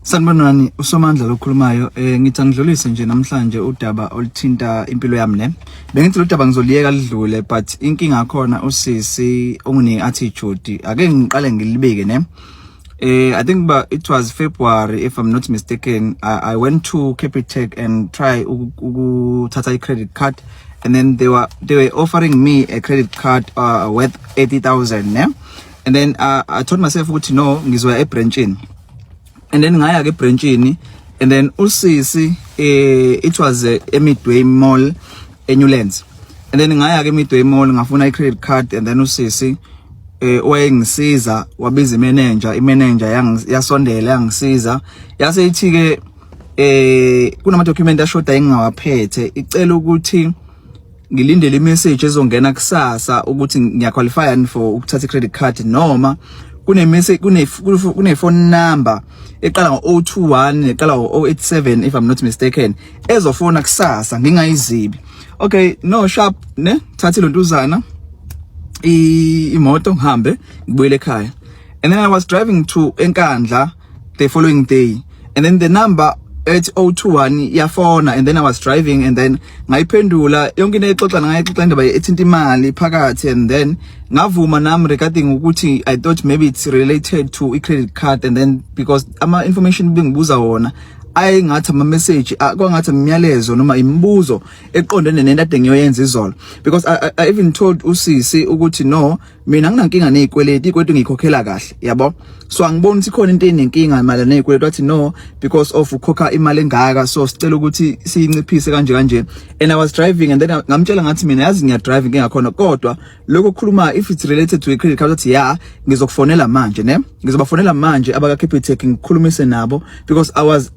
Sanibonani uSomandla lokhulumayo ngithi angidlulise nje namhlanje udaba oluthinta impilo yami ne bengithi lo daba ngizoliyeka lidlule but inkinga yakhona usisi ongune attitude ake ngiqale ngilibeke ne I think it was February if I'm not mistaken. I went to Capitec and try ukuthatha a credit card, and then they were offering me a credit card worth 80,000 ne and then I told myself ukuthi no ngizoya ebranchini. And then ngaya ke branchini and then usisi it was a Midway Mall eNewlands, and then ngaya ke Midway Mall ngafuna I credit card, and then usisi wayengisiza wabiza imanager yasondela yangisiza yase ithi ke kunama document ashoda engingawaphethe icela ukuthi ngilindele imessage ezongena kusasa ukuthi ngiyaqualify for ukuthatha credit card, noma kune phone number eqala ngo021 neqala ngo087 if I'm not mistaken ezofona kusasa ngingayizibi. Okay, no sharp ne thathe lontuzana imoto ngihambe ngibuyele ekhaya, and then I was driving to Enkandla the following day, and then the number at 021 yafona, and then I was driving, and then ngayiphendula yonke into ngayixoxa indaba ethinta imali phakathi, and then ngavuma nami regarding ukuthi I thought maybe it's related to a credit card, and then because ama information bengibuza wona ayingathi ama message kwangathi imiyalezo noma imibuzo eqondene nento ade ngiyoyenza izolo, because I even told usisi ukuthi no mina nginankinga nezikweleti ngikhokhela kahle yabo, so angiboni ukuthi khona into enenkinga mali nezikweleti, wathi no because of ukhokha imali engaka so sicela ukuthi siyinciphise kanje, and I was driving, and then ngamtshela ngathi mina yazi ngiya driving ngingakhona kodwa lokho khuluma if it's related to a credit card wathi ya ngizokufonela manje ne ngizobafonela manje abaka Capitec ngikhulumise nabo, because I was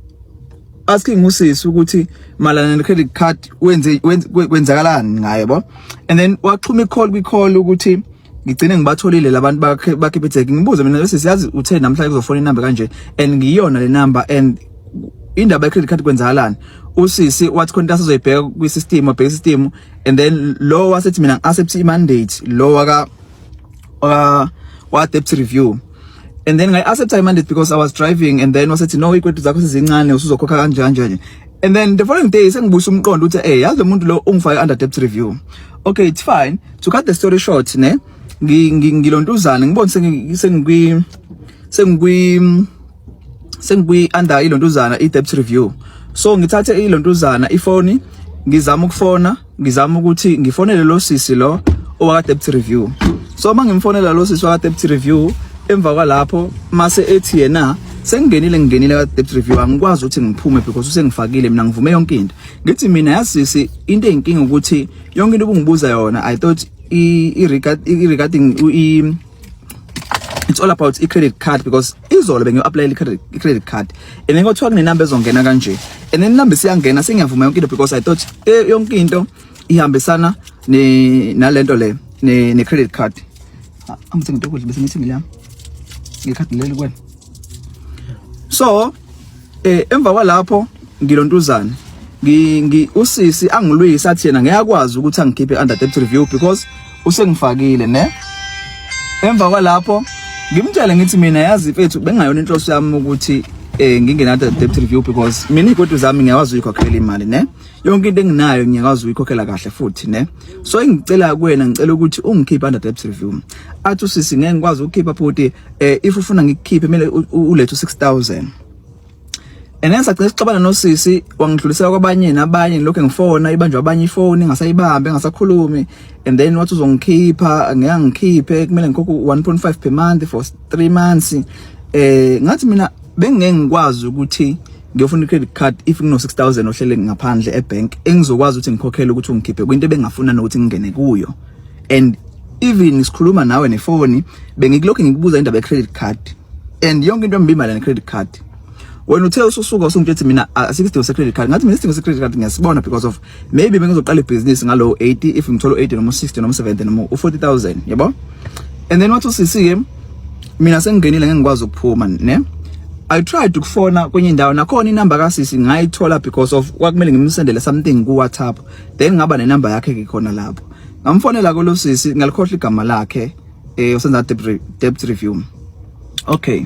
asking usisi ukuthi malana ne credit card kwenzakalani ngayo bo, and then waxhuma i-call ukuthi ngigcine ngibatholile labantu ba Capitec. Ngibuza mina bese siyazi uthe namhla kuzofona inamba kanje and ngiyona le number, and indaba ye credit card kwenzakalani usisi wathi khona asazoyibheka kwi system abheka system, and then lo wasethi mina accept I mandate lo wa debt review, and then I accept I mandate because I was driving, and then wasethi no ikwetu zakho sezincane usuzokhokha kanje, and then the following day sengibusa umqondo ukuthi yazi lo muntu lo ungifake under debt review. Okay, it's fine. To cut the story short ne ngilontuzana ngibone sengikwi under ilontuzana I debt review, so ngithathe ilontuzana ifoni ngizama ukufona ngizama ukuthi ngifonele lo sisi lo owa debt review. So mangimfonela lo sisi wa debt review emva kwalapho mase ethi yena ngingenile ka debt review angikwazi ukuthi ngiphume because usengifakile mina ngivume yonke into. Ngithi mina yasisi into enkinga ukuthi yonke into ubungibuza yona I thought regarding it's all about a credit card, because izolo bengiyo-apply i-credit card, and then kwathiwa kunenamba ezongena kanje, and then inamba siyangena sengiyavuma yonke into because I thought yonke into ihambisana nalento le ne-credit card. Angithe ngitokudla bese ngithi ngilami ngekhadi leli kwena. So emva kwalapho ngilontuzana usisi angilwisa athi yena ngiyakwazi ukuthi angikhiphe under debt review because usengifakile ne. Emva kwalapho ngimtshela ngithi mina yazi mfethu bengayona inhloso yami ukuthi ngingena under debt review because mina ikodwa zami ngiyakwazi ukukhokhela imali ne yonke into enginayo ngiyakwazi ukukhokhela kahle futhi ne. So engicela kuwena ngicela ukuthi ungikhiphe under debt review. Athi usisi ngeke ngikwazi ukukhipha futhi if ufuna ngikukhiphe kumele ulethe 6,000. And then sagcina sixabana nosisi wangidlulisela kwabanye nabanye lokho ngifona ibanjwa abanye ifoni ngasayibambe ngasakhulumi, and then wathi uzongikhipha ngiyangikhiphe kumele ngikhokhe 1.5 per month for 3 months. Ngathi mina bengeke ngikwazi ukuthi ngiyofuna i-credit card if ngino 6,000 ohlele ngaphandle ebank engizokwazi ukuthi ngikhokhele ukuthi ungikhiphe kwinto ebengafuna nokuthi ngingene kuyo, and even sikhuluma nawe nefoni bengikilokho ngikubuza indaba ye-credit card and yonke into embimala ne-credit card. When uthe ususuka usungithethe mina asikidingo se-credit card, ngathi mina isidingo se-credit card ngiyasibona because of maybe bengizoqala ibhizinisi ngalo 80 if ngithola 80 noma 60 noma 70 noma 40,000 yabo. And then wathi usisi mina sengingenile ngengikwazi ukuphuma ne. I tried ukufona kwenye indawo nakhona inamba kasisi ngayithola because of kwakumele ngimsendele something ku WhatsApp, then ngaba nenamba yakhe ke khona lapho ngamfonela ko lo sisi ngalikhohle igama lakhe usenza debt review. Okay,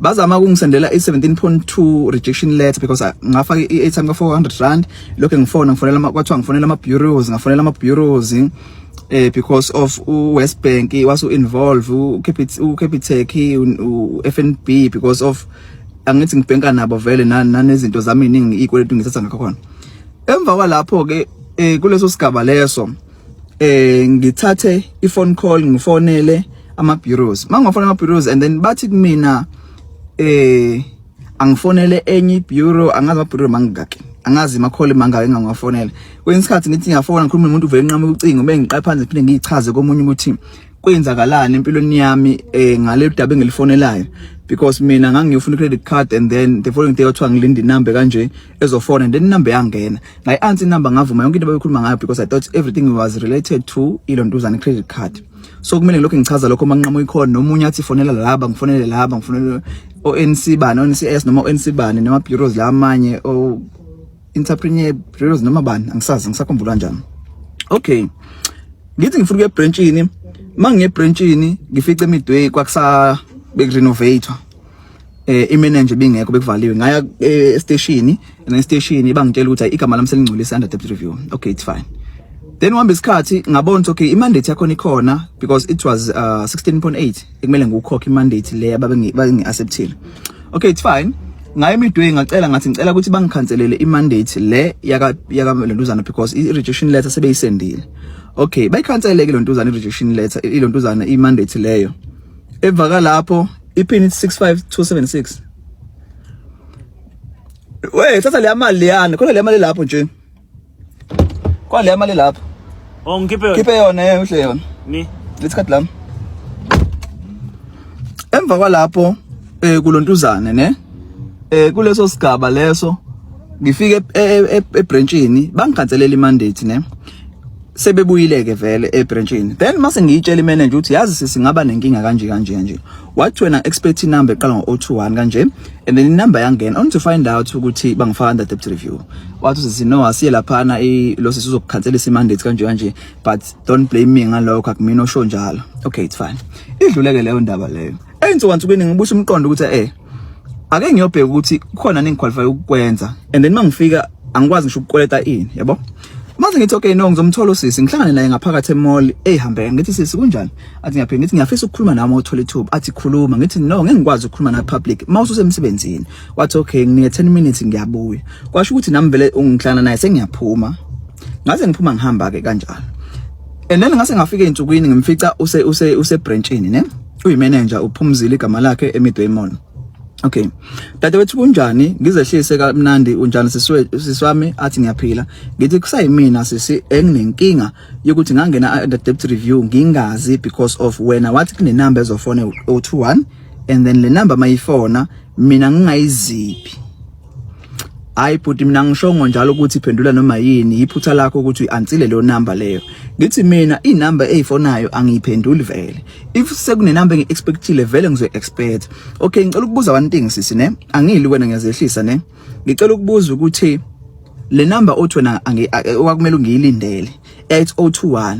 bazama ukungisendela i17.2 rejection letter because ngafaka i-airtime ka400 lokho ngifonela kwathiwa ngifonela ama bureaus because of West Bank wasu involve uCapitec uFNB because of angithi ngibhenka nabo vele nanezinto zami iningi ikweletu ngithatha ngakho khona. Emva kwalapho ke kuleso sigaba leso ngithathe iphone call ngifonele ama bureaus mangifonela ama bureaus and then bathi kumina angifonele enye bureau angazi ama bureau mangaki angazi ima call mangaki engangifonela kwesikhathi ngithi ngiyafona ngikhuluma nomuntu uvele nqama ucingo bengiqapha phansi phinde ngiyichaze komunye ukuthi kwenzakalani empilweni yami ngale daba engilifonelayo because mina ngangiyofuna credit card and then the following day wathiwa ngilinde inamba kanje ezofona and then inamba yangena ngayi-answer inamba ngavuma yonke into abayikhuluma ngayo because I thought everything was related to ilontuzana credit card. So kumele lokho ngichaza lokho manqamu ikhona nomunye athi fonela laba ngifonele laba ngifonele ONC bani ONCS noma ONC bani noma bureaus la amanye o entrepreneur bureaus noma bani angisazi ngisakhumbula kanjani. Okay ngithi ngifuna ukuya branchini mangiye branchini ngifice midway kwakusa bekurenovator imanager bingekho bekuvaliwe ngaya station and station bangitshela ukuthi igama lami selingcolisa under debt review. Okay it's fine. Then one isikhathi ngabona okay imandate yakho ikhona because it was 16.8 ekumele ngikukhokhe imandate le ababengi acceptile. Okay it's fine. Ngaye midway ngacela ngathi ngicela ukuthi bangikhanselele imandate le yaka Lontuzana because i-rejection letter sebeyisendile. Okay bayikhanselele ke Lontuzana i-rejection letter ilontuzana imandate leyo. Evaka lapho ipin 65276. Wait thatha le mali yana khona le mali lapho nje. Kwa le mali lapho. Oh ngipe Kipe yona uhle yona. Ni. Lesikhathi lami. Emva kwalapho kuLontuzana ne kuleso sigaba leso ngifike ebranchini bangikhanselela imandate ne sebebuyileke vele ebranchini then mase ngiyitshela imanager ukuthi yazi sisingaba nenkinga kanje wathi wena expect number eqala ngo021 kanje and then inumber yangena on to find out ukuthi bangifaka under debt review wathi sisino asiye laphana lo sizokukhansela imandate kanje but don't blame me ngalokho akumina osho njalo. Okay it's fine idluleke leyo ndaba leyo ensukwini ngibusa umqondo ukuthi ake ngiyobheka ukuthi khona nengiqualify ukwenza and then mangifika angikwazi ngisho ukukoleta ini yabo manje ngithi okay no ngizomthola usisi ngihlangane naye ngaphakathi emall ehambe ngithi sisi kunjani athi ngiyaphela ngithi ngiyafisa ukukhuluma nami uthola ithuba athi khuluma ngithi no ngeke ngikwazi ukukhuluma na public mawususemsebenzini wathi okay ngiye 10 minutes ngiyabuya kwasho ukuthi nami vele ungihlangana naye sengiyaphuma ngaze ngiphuma ngihamba ke kanjalo and then ngase ngafika einsukwini ngimfica use branchini ne uyi manager uphumzile igama lakhe eMidway Mall. Okay dadewethu kunjani ngizehlise kamnandi unjani siswami athi ngiyaphila ngithi kusayimina sisi enginenkinga yokuthi ngangena under debt review ngingazi because of wena wathi kune number ezofona 021 and then le number mayifona mina ngingayiziphi hayi but mina ngishongo njalo ukuthi iphendula noma yini iphutha lakho ukuthi ansile leyo number leyo ngithi mina inumber eyifonayo angiyiphenduli vele if sekune number ngiexpectile vele ngizo expect. Okay ngicela ukubuza one thing sisi ne angili wena ngiyazehlisa ne ngicela ukubuza ukuthi le number othi wena wakumele ungiyilindele 8021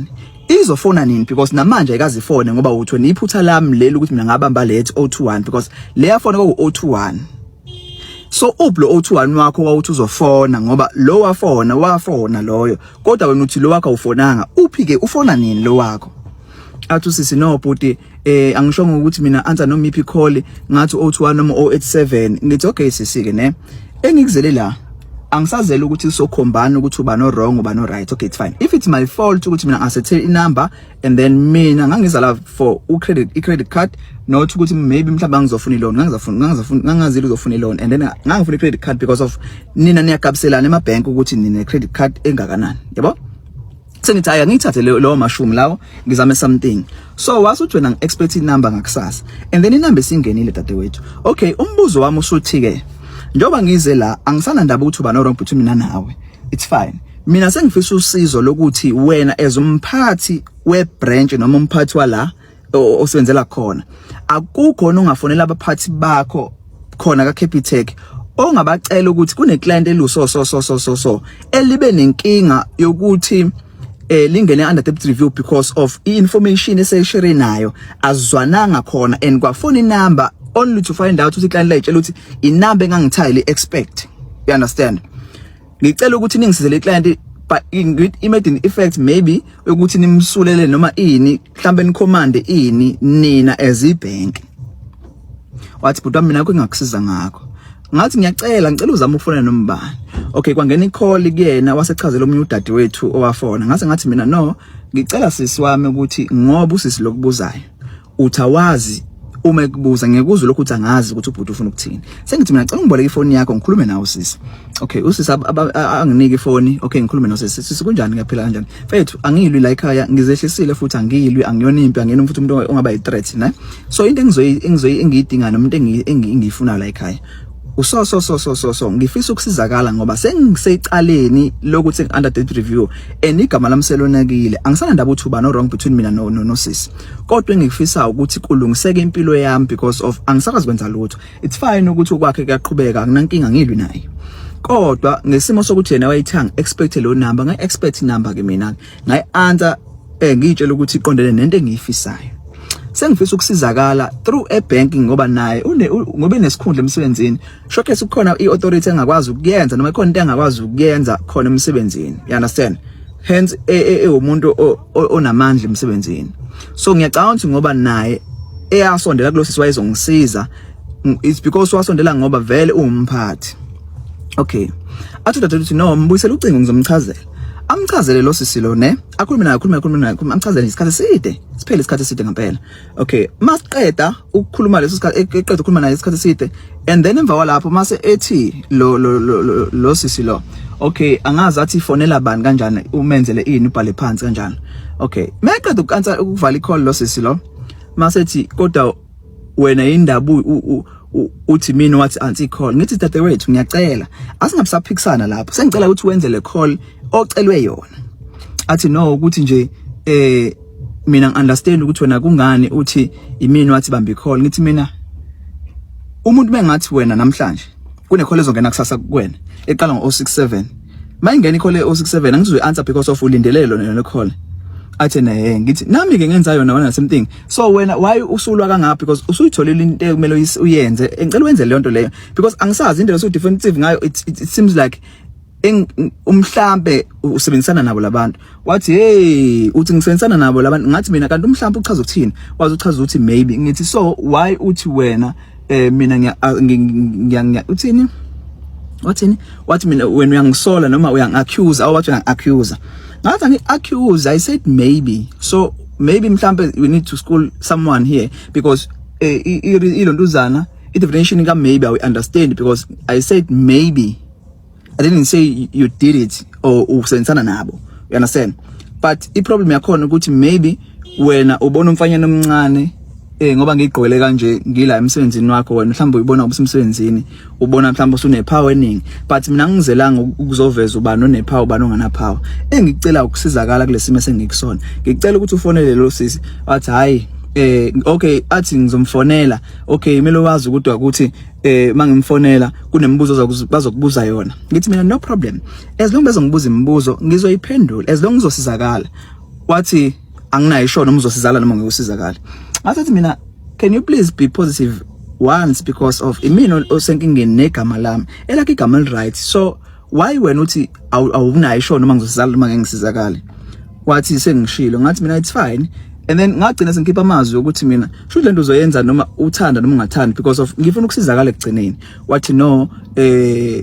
izofona nini because namanje ayikazifone ngoba uthi wena iphutha lami leli ukuthi mina ngabamba le 8021 because le yafona ku021 so ublo o21 wakho wawuthi uzofona ngoba lo wafona loyo kodwa wena uthi lo wakho ufonanga uphi ke ufona nini lo wakho athi sisi no buti angishongo ukuthi mina answer noma iphi call ngathi 021 noma 087 ngithi okay sisi ke ne engikuzele la angisazela ukuthi sokhombana ukuthi uba no wrong uba no right. Okay it's fine if it's my fault ukuthi mina ngasethe inumber and then mina ngangizala for credit card not ukuthi maybe mhlawumbe ngizofuna iloan ngangazile uzofuna iloan and then ngangifuna credit card because of nina niyakabiselana emabank ukuthi nine credit card engakanani yabo sengithi aya ngithathe lo mashumi lawo ngizame something so wasuthi wena ngiexpect inumber ngakusasa and then inumber singenile dadewethu. Okay umbuzo wami usuthi ke njoba ngize la angisana ndaba ukuthi uba no wrong between mina nawe it's fine mina sengifisa usizo lokuthi wena as umphathi we branch noma umphathi wala osebenzela khona akukhona ungafonela abaphathi bakho khona ka Capitec ongabacela ukuthi kune client eluso elibe nenkinga yokuthi lingene under debt review because of information eseshare nayo azwananga khona and kwafona inumber only to find out ukuthi client layitshela ukuthi inamba engangithayile expect. You understand? Ngicela ukuthi ningisize le client but with immediate effect maybe ukuthi nimsulele noma ini mhlambe nicommande ini nina as ibank. Wathi but mina kungakusiza ngakho. Ngathi ngicela uzama ukufona nombani. Okay, kwangena icall kuyena wasechazela omunye udade wethu owafona. Ngathi mina no, ngicela sisi wami ukuthi ngoba usisi lokubuzayo. Uthawazi uma ekubuza ngeke lokhu uthi angazi ukuthi ubhuti ufuna ukuthini. Sengithi mina ngicela ngiboleke ifoni yakho ngikhulume nawe sisi. Okay, usisi anginike ifoni. Okay, ngikhulume nawe sisi. Sisi kunjani ngaphela kanjani? Mfethu angilwi la ekhaya ngizehlisile futhi angilwi angiyona impi angiyena futhi umuntu ongaba yi-threat ne. So into engiyidinga nomuntu engiyifuna la ekhaya. So ngifisa ukusizakala ngoba sengisecaleni lokuthi under debt review igama lami selonakile angisana ndaba uthuba no wrong between mina no sis kodwa engifisa ukuthi kulungiseke impilo yami because of angisakazi kwenza lutho. It's fine ukuthi ukwakhe kuyaqhubeka akunankinga ngilwi naye kodwa ngesimo sokuthi yena wayithanga expect lo number ngai expect number ke mina ngai answer ngitshela ukuthi iqondene nento engiyifisayo. Sengifisa ukusizakala through banking ngoba naye ngoba nesikhundla emsebenzini showcase ukukhona iauthority engakwazi ukuyenza noma ikhona into engakwazi ukuyenza khona emsebenzini. You understand? Hence umuntu onamandla emsebenzini. So ngiyacabanga ukuthi ngoba naye eyasondela kulo sisi wayezongisiza it's because wasondela ngoba vele umphathi. Okay, athi dadethu no mbuyisela ucingo ngizomchazela. Amchazele lo sisi lo ne akhuluma naye amchazele isikhathi eside siphele isikhathi eside ngempela. Okay, masiqeda ukukhuluma leso sikhathi eqeda ukukhuluma naye isikhathi eside and then emva kwalapho mase ethi lo sisi lo okay angazi athi fonela bani kanjani umenzele ini ubhale phansi kanjani. Okay, meqeda ukuansa ukuvala icall lo sisi lo mase ethi kodwa wena indaba uthi mina wathi anti call ngithi dadewethu ngiyacela asingabisaphikisana lapho sengicela ukuthi wenze le call ocelwe yona. Athi no ukuthi nje mina ngiunderstand ukuthi wena kungani uthi imini wathi bambi call. Ngithi mina umuntu bengathi wena namhlanje kune call ezongena kusasa kuwena eqala ngo-067 mayingena i call e-067 angizoyi answer because of ulindelelo le call. Athi naye ngithi nami ke ngenza yona wena something so wena why usulwa kangaphi because usuyitholile into ekumele uyenze engicela wenze le nto leyo because angisazi into so defensive ngayo it seems like umhlambe usebenzisana nabo labantu. Wathi hey uthi ngisebenzisana nabo labantu ngathi mina kanti umhlambe uchaza ukuthini wazi uchaza ukuthi maybe ngithi so why uthi wena mina ngiya uthini wathi mina wena uyangisola noma uyangaccuse awu wathi uyangaccuse ngathi ngi-accuse I said maybe so maybe mhlambe we need to school someone here because ilontuzana i-definition ka maybe I understand because I said maybe I didn't say you did it or usebenzisana nabo. You understand? But I problem yakhona ukuthi maybe wena ubona umfanyana omncane ngoba ngigqwele kanje ngila emsebenzini wakho wena mhlawumbe uyibona ubusemsebenzini ubona mhlawumbe usune power eningi but mina ngizelanga ukuzoveza ubani one power ubani ongana power. Engicela ukusizakala kulesimo sengikusona. Ngicela ukuthi ufonele lo sisi wathi hayi okay athi ngizomfonela. Okay kumele wazi ukuthi mangimfonela kunembuzo bazokubuza yona. Ngithi mina no problem as long bezongibuza imibuzo ngizoyiphendula as long ngizosizakala. Wathi anginayo isho noma uzosizakala noma ngiyosizakala. Athi mina can you please be positive once because of imino osenkingeni negama lami elakhe igama right so why wena uthi awunayo isho noma ngizosizakala noma ngisizakala. Wathi sengishilo ngathi mina it's fine and then ngagcina sengikhipha amazwi ukuthi mina sho lento uzoyenza noma uthanda noma ungathandi because of ngifuna ukusizakala ekugcineni. Wathi no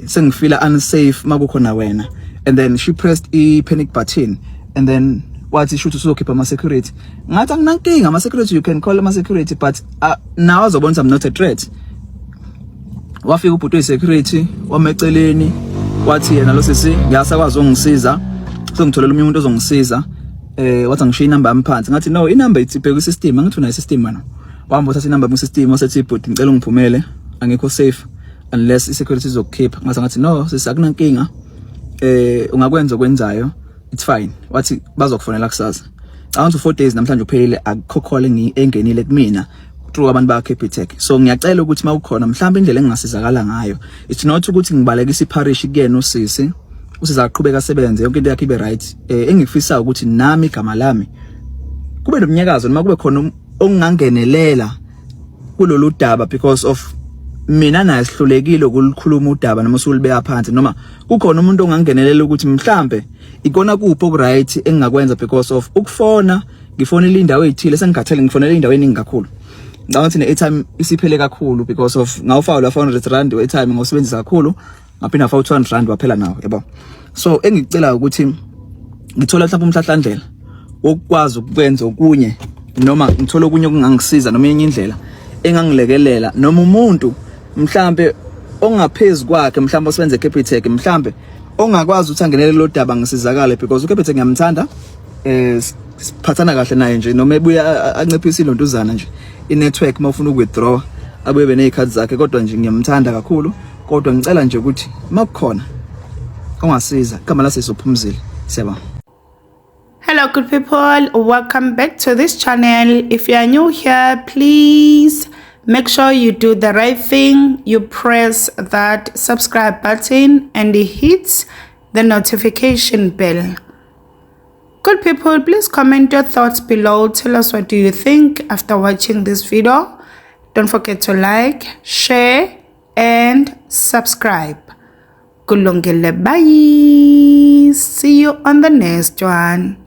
sengifila unsafe makukhona wena and then she pressed I panic button and then wathi shoot uzokhipha ama security. Ngathi anginankinga ama security you can call ama security but now azobona I'm not a threat. Wafika ubhuti we-security wameceleni wathi yena lo sisi ngiyasakwazi ungisiza sengitholela umuntu ozongisiza wathi angishiya inamba yami phansi. Ngathi no inamba itsiphe ku system angithi una system mana wahamba uthatha inamba ku system wasethi ibhuti ngicela ungiphumele angekho safe unless i-security izokukhipha. Ngathi no sisakunankinga ungakwenza okwenzayo it's fine. Wathi bazokufonela kusasa around 4 days namhlanje uphelile akukho call engenile kumina through abantu ba Capitec. So ngiyacela ukuthi mawukhona mhlawumbe indlela engingasizakala ngayo it's not ukuthi ngibalekisa iparish kuyena usisi usizaqhubeka asebenze yonke into yakhe ibe right. Engifisa ukuthi nami igama lami kube nomnyakazo noma kube khona ongangenelela kulolu daba because of mina naye sihlulekile ukulikhuluma udaba noma usulibeka phansi noma kukhona umuntu ongangenelela ukuthi mhlambe ikona kupho okuright engakwenza because of ukufona ngifonela indawo ezithile sengigathele ngifonela indawo eningi kakhulu ngicabanga ukuthi ne-airtime isiphele kakhulu because of ngawufaka la 400 rand we-airtime ngosebenzisa kakhulu ngaphinda fa 200 rand waphela nawo yabo. So engicela ukuthi ngithola mhlawumbe umhlahlandlela okwazi ukwenza okunye noma ngithola okunye okungangisiza noma enye indlela engangilekelela noma umuntu mhlambe ongaphezulu kwakhe mhlambe osebenza eCapitec mhlambe ongakwazi ukuthi angenele lo daba ngisizakale because uCapitec ngiyamthanda siphathana kahle naye nje noma ebuya anciphisa ilontuzana nje inetwork mawufuna ukwithdraw abuyebe nezikhadi zakhe kodwa nje ngiyamthanda kakhulu kodwa ngicela nje ukuthi makukhona ongasiza igama la sizophumzile siyabonga. Hello good people, welcome back to this channel. If you are new here, please make sure you do the right thing. You press that subscribe button and hit the notification bell. Good people, please comment your thoughts below. Tell us what do you think after watching this video. Don't forget to like, share and subscribe. Kulungile, bye. See you on the next one.